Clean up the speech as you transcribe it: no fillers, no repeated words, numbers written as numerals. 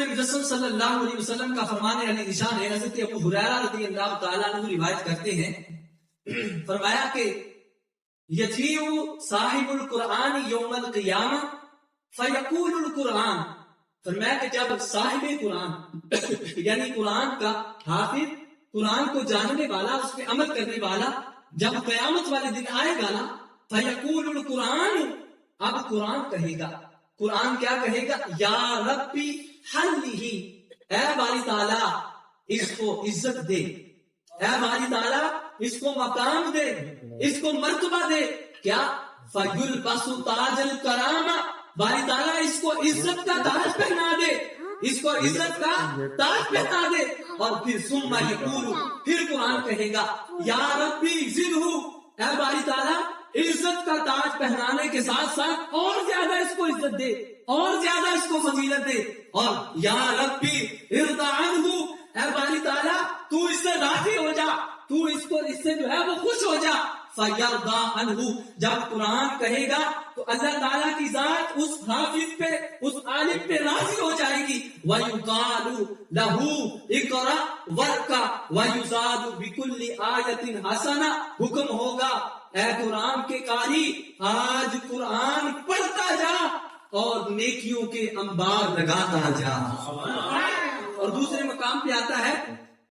مجسم صلی اللہ علیہ وسلم کا فرمان علی نشان ہے. حضرت ابو ہریرہ رضی اللہ تعالیٰ عنہ روایت کرتے ہیں, فرمایا کہ یجیء صاحب القرآن یوم القیامہ فیقول القرآن, فرمایا کہ جب صاحب قرآن یعنی قرآن کا حافظ, قرآن کو جاننے والا, اس پہ عمل کرنے والا جب قیامت والے دن آئے گا نا, فیقول القرآن, اب قرآن کہے گا, قرآن کیا کہے گا, یا ربی حلہ, اے باری تعالیٰ اس کو عزت دے, اے باری تعالیٰ اس کو مقام دے, اس کو مرتبہ دے. کیا فیلبس تاج الکرامہ, باری تعالیٰ اس کو عزت کا تاج پہنا دے, اس کو عزت کا تاج پہنا دے. اور پھر ثم یقول, پھر قرآن کہے گا یا ربی زدہ, اے باری تعالیٰ عزت کا تاج پہنانے کے ساتھ ساتھ اور زیادہ اس کو عزت دے, اور زیادہ اس کو فضیلت دے. اور یا ربی ارض عنہ, اے باری تعالیٰ تو اس سے راضی ہو جا, تو اس سے جو ہے وہ خوش ہو جا. فیرضی عنہ, جب قرآن کہے گا تو اللہ تعالیٰ کی ذات اس حافظ پہ, اس عالم پہ راضی ہو جائے گی. وَيُقَالُ لَهُ اقْرَأْ وَارْكَعْ وَيُزَادُ بِكُلِّ آیَةٍ حَسَنَةٍ, حکم ہوگا اے قرآن کے قاری آج قرآن پڑھتا جا اور نیکیوں کے انبار لگاتا جا. اور دوسرے مقام پہ آتا ہے